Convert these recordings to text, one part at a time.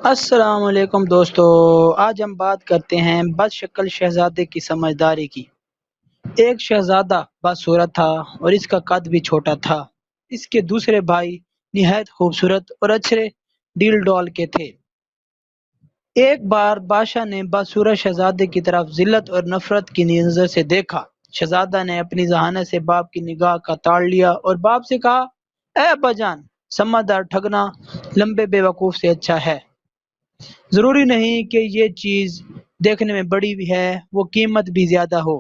السلام علیکم دوستو، آج ہم بات کرتے ہیں بد شکل شہزادے کی سمجھداری کی۔ ایک شہزادہ بدصورت تھا اور اس کا قد بھی چھوٹا تھا۔ اس کے دوسرے بھائی نہایت خوبصورت اور اچھے ڈیل ڈال کے تھے۔ ایک بار بادشاہ نے بدصورت شہزادے کی طرف ذلت اور نفرت کی نظر سے دیکھا۔ شہزادہ نے اپنی ذہانت سے باپ کی نگاہ کا تاڑ لیا اور باپ سے کہا، اے ابا جان، سمجھدار ٹھگنا لمبے بے وقوف سے اچھا ہے۔ ضروری نہیں کہ یہ چیز دیکھنے میں بڑی بھی ہے، وہ قیمت بھی زیادہ ہو۔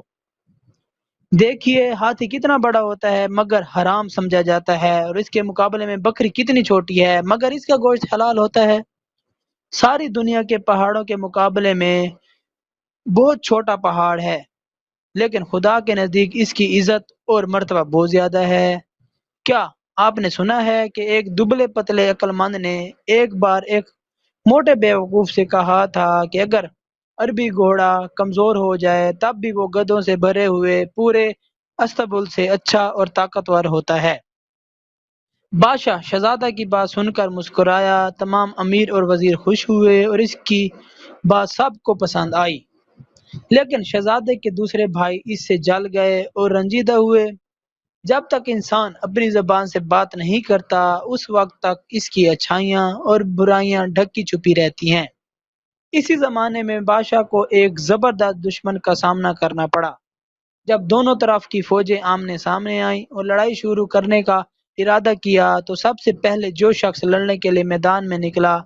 دیکھیے ہاتھی کتنا بڑا ہوتا ہے مگر حرام سمجھا جاتا ہے، اور اس کے مقابلے میں بکری کتنی چھوٹی ہے مگر اس کا گوشت حلال ہوتا ہے۔ ساری دنیا کے پہاڑوں کے مقابلے میں بہت چھوٹا پہاڑ ہے، لیکن خدا کے نزدیک اس کی عزت اور مرتبہ بہت زیادہ ہے۔ کیا آپ نے سنا ہے کہ ایک دبلے پتلے عقل مند نے ایک بار ایک موٹے بیوقوف سے کہا تھا کہ اگر عربی گھوڑا کمزور ہو جائے تب بھی وہ گدھوں سے بھرے ہوئے پورے استبل سے اچھا اور طاقتور ہوتا ہے۔ بادشاہ شہزادہ کی بات سن کر مسکرایا۔ تمام امیر اور وزیر خوش ہوئے اور اس کی بات سب کو پسند آئی، لیکن شہزادے کے دوسرے بھائی اس سے جل گئے اور رنجیدہ ہوئے۔ جب تک انسان اپنی زبان سے بات نہیں کرتا اس وقت تک اس کی اچھائیاں اور برائیاں ڈھکی چھپی رہتی ہیں۔ اسی زمانے میں بادشاہ کو ایک زبردست دشمن کا سامنا کرنا پڑا۔ جب دونوں طرف کی فوجیں آمنے سامنے آئیں اور لڑائی شروع کرنے کا ارادہ کیا تو سب سے پہلے جو شخص لڑنے کے لیے میدان میں نکلا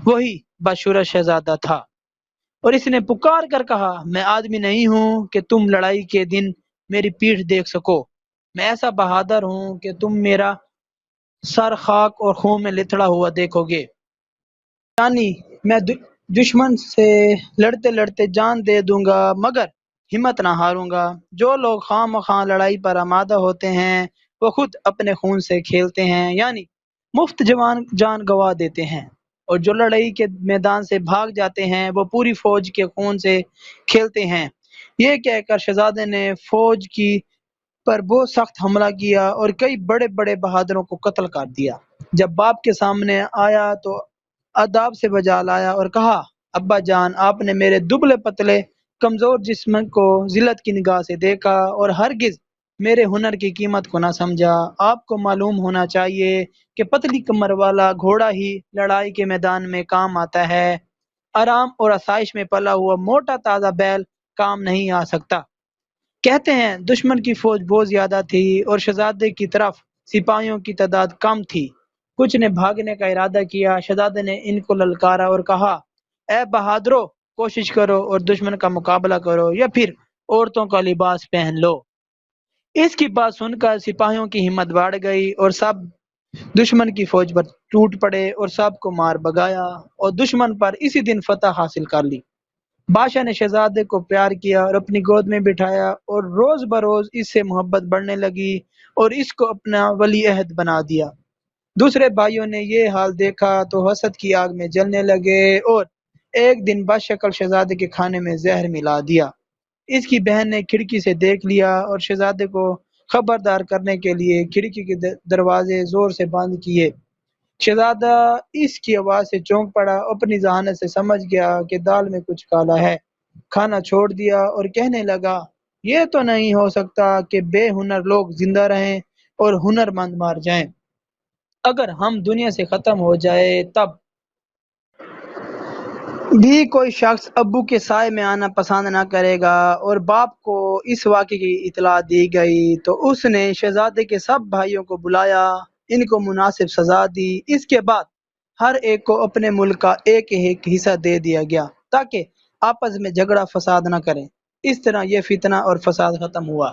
وہی بدصورت شہزادہ تھا، اور اس نے پکار کر کہا، میں آدمی نہیں ہوں کہ تم لڑائی کے دن میری پیٹھ دیکھ سکو۔ میں ایسا بہادر ہوں کہ تم میرا سر خاک اور خون میں لتڑا ہوا دیکھو گے۔ یعنی میں دشمن سے لڑتے لڑتے جان دے دوں گا مگر ہمت نہ ہاروں گا۔ جو لوگ خواہ مخواہ لڑائی پر آمادہ ہوتے ہیں وہ خود اپنے خون سے کھیلتے ہیں، یعنی مفت جان گوا دیتے ہیں، اور جو لڑائی کے میدان سے بھاگ جاتے ہیں وہ پوری فوج کے خون سے کھیلتے ہیں۔ یہ کہہ کر شہزادے نے فوج کی پر بہت سخت حملہ کیا اور کئی بڑے بڑے بہادروں کو قتل کر دیا۔ جب باپ کے سامنے آیا تو اداب سے بجا لایا اور کہا، ابا جان، آپ نے میرے دبلے پتلے کمزور جسم کو ذلت کی نگاہ سے دیکھا اور ہرگز میرے ہنر کی قیمت کو نہ سمجھا۔ آپ کو معلوم ہونا چاہیے کہ پتلی کمر والا گھوڑا ہی لڑائی کے میدان میں کام آتا ہے، آرام اور آسائش میں پلا ہوا موٹا تازہ بیل کام نہیں آ سکتا۔ کہتے ہیں دشمن کی فوج بہت زیادہ تھی اور شہزادے کی طرف سپاہیوں کی تعداد کم تھی۔ کچھ نے بھاگنے کا ارادہ کیا۔ شہزادے نے ان کو للکارا اور کہا، اے بہادرو، کوشش کرو اور دشمن کا مقابلہ کرو یا پھر عورتوں کا لباس پہن لو۔ اس کی بات سن کر سپاہیوں کی ہمت بڑھ گئی اور سب دشمن کی فوج پر ٹوٹ پڑے اور سب کو مار بگایا اور دشمن پر اسی دن فتح حاصل کر لی۔ بادشاہ نے شہزادے کو پیار کیا اور اپنی گود میں بٹھایا، اور روز بروز اس سے محبت بڑھنے لگی اور اس کو اپنا ولی عہد بنا دیا۔ دوسرے بھائیوں نے یہ حال دیکھا تو حسد کی آگ میں جلنے لگے اور ایک دن بد شکل شہزادے کے کھانے میں زہر ملا دیا۔ اس کی بہن نے کھڑکی سے دیکھ لیا اور شہزادے کو خبردار کرنے کے لیے کھڑکی کے دروازے زور سے بند کیے۔ شہزادہ اس کی آواز سے چونک پڑا، اپنی ذہانت سے سمجھ گیا کہ دال میں کچھ کالا ہے، کھانا چھوڑ دیا اور کہنے لگا، یہ تو نہیں ہو سکتا کہ بے ہنر لوگ زندہ رہیں اور ہنر مند مار جائیں۔ اگر ہم دنیا سے ختم ہو جائے تب بھی کوئی شخص ابو کے سائے میں آنا پسند نہ کرے گا۔ اور باپ کو اس واقعے کی اطلاع دی گئی تو اس نے شہزادے کے سب بھائیوں کو بلایا، ان کو مناسب سزا دی۔ اس کے بعد ہر ایک کو اپنے ملک کا ایک ایک حصہ دے دیا گیا تاکہ آپس میں جھگڑا فساد نہ کریں۔ اس طرح یہ فتنہ اور فساد ختم ہوا۔